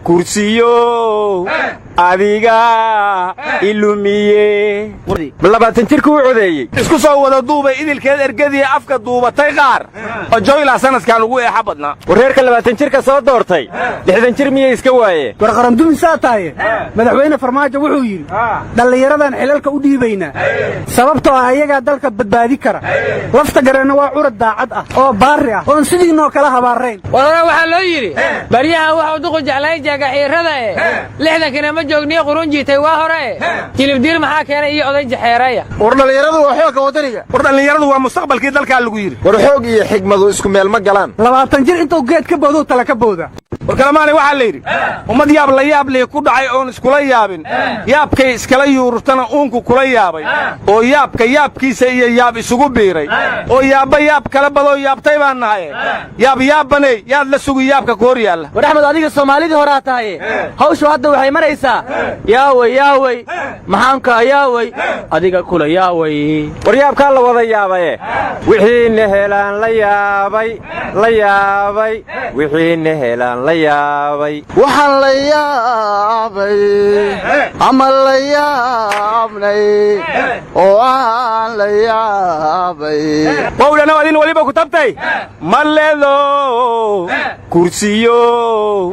kursiyo adiga ilumiye labaatan jirku u codeeyay isku soo wada duubay idilkeed ergadii afka duubatay qaar oo joyla sanadkan ugu eexa badnaa wareerka 20 jirka soo doortay 60 jir miyay iska waaye war qaran dumisaa tahay madaxweyne farmaajo wuxuu yiri dhalinyaradan xilalka u dhiibayna sababtoo ah ayaga dalka badbaadi kara lafta gareena waa curad daacad ah oo baari ah oo sidiinoo kala habaareen walaal waxa loo yiri bariyaha waxa uu duqo jeclay jaaga xiirada 60 kana ma joogniyo qurun jiitay waa hore jilib diir maxaa keenay iyo oday jaxeeraya war dhalinyaradu waa xoog wadaniga war dhalinyaradu waa mustaqbalkii dalka lagu yiri war xoog iyo xigmadu isku meel ma galaan 20 jir intuu geed ka boodo tala ka booda warkalamaani waxa la yiri ummad yaab la yaab leh ku dhacay oo iskula yaabin yaabkay iskala yuurtana uunku kula yaabay oo yaabkiisa iyo yaab isugu biiray oo yaab kala bado yaabtay baan nahay yaabbanay yaad la sugu yaabka koor yaala war Axmed adiga Soomaalidii hore tahay hawshu hadda waxay maraysaa yaaway maxaanka yaaway adiga kula yaaway war yaabka la wada yaabay wixii nehelaan la yaabay wixii nehelaan la yaabay waxaan la yaabay ama la yaabnay oo aan la yaabay wawlana wadin waliba ku tabtay maleedo kursiyo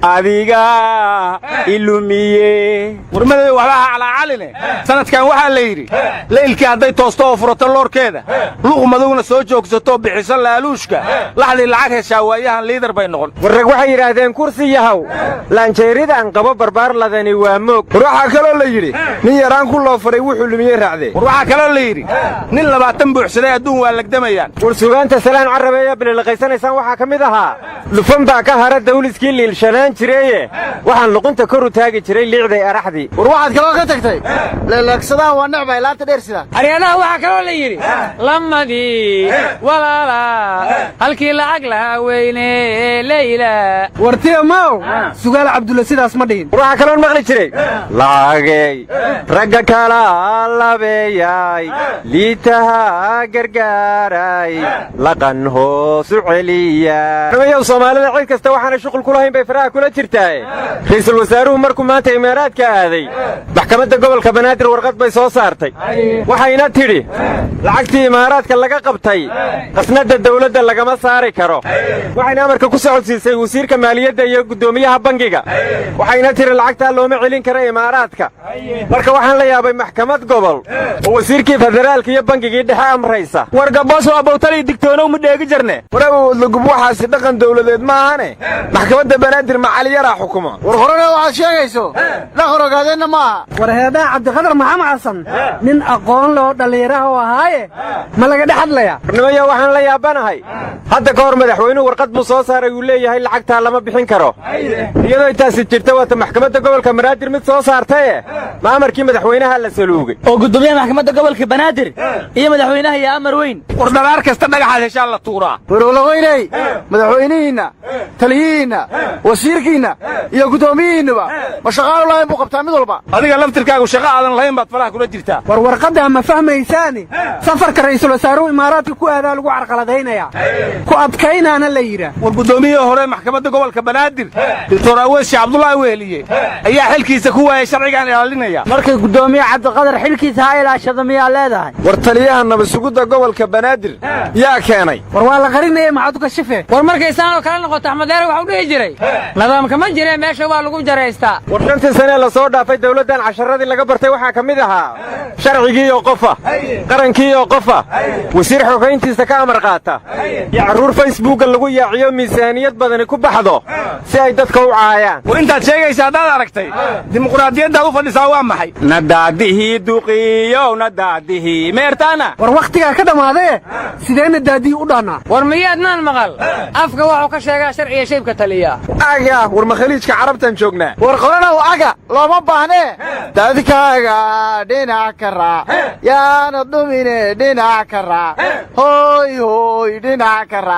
adiga ilumiye warmada waxa ala caline sanadkan waxa la yiri leelkii haday toosto oo furato loorkeeda luqmaduna soo joogsato bixisan laaluushka laxdi lacag heshaa waayahan liidar bay noqon warrag waxay yiraahdeen kursiyahaw laanjeerida aan qabo barbaar ladani waa moog waxa kale la yiri nin yaraan ku loo faray wuxuu lumiye raacday waxa kale la yiri nin 20 buuxsaday adduun waa lagdamayaan war suugaanta salaan carabeeya bil qaysanaysan waxa kamid ahaa lufan baa ka hara dawliskii liilshanaan jireeye waxaan luqunta kor u taagi jiray liicday araxdi war waxaad kala ka tagtay leelaksadaan waa nacbay laanta dheer sida ariyanaha waxa kale la yiri lamadii walaala halkii lacag la weyne leeyla wartiya maaw sugaal cabdulla sidaas ma dhihin waxa kale maqli jiray laagay ragga kala labeeyay liitaha gargaaray laqan hoos u celiya rabayo Soomaalida cid kasta waxaan shaqo ku lahayn bay faraha kula jirtay ra'iisul wasaaruhu markuu maanta imaaraadka aaday maxkamadda gobolka banaadir warqad bay soo saartay waxayna tiri lacagtii imaaraadka laga qabtay qasnada dawladda lagama saari karo waxayna amarka ku socodsiisay wasiirka maaliyadda iyo gudoomiyaha bangiga waxayna tiri lacagta looma celin karo imaaraadka marka waxaan la yaabay maxkamad gobol oo wasiirkii federaalka iyo bangigii dhexe amraysa warga boos oo abowtali digtoono ma dheegi jirne waraabo lagu waxaasi dhaqan dawladeed ma ahane maxkamadda banaadir macali yara xukuma war horena waxa sheegayso la qorogaadeena ma war heedaa Cabdiqadar Maxamed Xasan nin aqoon loo dhalinyaraha oo ahaaye ma laga dhaxadlaya barnaamijka waxaan la yaabanahay hadda ka hor madaxweynuhu warqad buu soo saaray uu leeyahay lacagta lama bixin karo iyadoo taasi jirta wata maxkamadda gobolka banaadir mid soo saartay maamarkii madaxweynaha la saluugay oo gudoomiyaha maxkamadda gobolka banaadir iyo madaxweynaha yaa amar weyn war dhalaar kasta dhagaxa heshaa la tuuraa warwalaweynay madaxweynihiina taliyihiina wasiirkiina iyo gudoomiyihiinaba ma shaqaalo lahayn buu qabtaa mid walba adiga laftirkaagu shaqo aadan lahayn baad faraha kula jirtaa war warqadda ma fahmaysaani safarka ra'iisul wasaaruhu imaaraadka ku aadaa lagu carqaladaynaya ku adkaynaana la yira war gudoomiyaha hore maxkamadda gobolka banaadir Dr. Awees Cabdullaahi Weheliye ayaa xilkiisa ku waayay sharcigan ilaalinaya markay gudoomiyaha Cabdiqadar xilkiisa ha ilaashado miyaa leedahay war taliyaha nabadsuguda gobolka banaadir yaa keenay war waa la qarinayay maxaad ka shifay war markay saan oo kala noqoto Axmed Deere waxa uu dhihi jiray nidaamka ma jireen meesha waa lagu jareystaa war 5 sano la soo dhaafay dawladdan casharadii laga bartay waxa kamid ahaa sharcigii oo qofa qarankii oo qofa wasiir xogeyntiisa ka amar qaata iyo caruur Facebook lagu yaaciyo miisaaniyad badan ku baxdo si ay dadka u caayaan war intaad sheegaysaa dad aragtay dimuqraadiyadda u fadhisaa waa maxay nadaadihi duqiyo nadaadihi meertana war waqtiga ka dhamaadee sideena daadii u dhaana war miyaadnaan maqal afka waxa ka sheegaa sharciga shayibka taliya aga war ma khaliijka carabtan joognaa war qorana aga looma baahnee dadkaaga dhinac ka raac yaana dumine dhinac ka raac hooy dhinac ka raac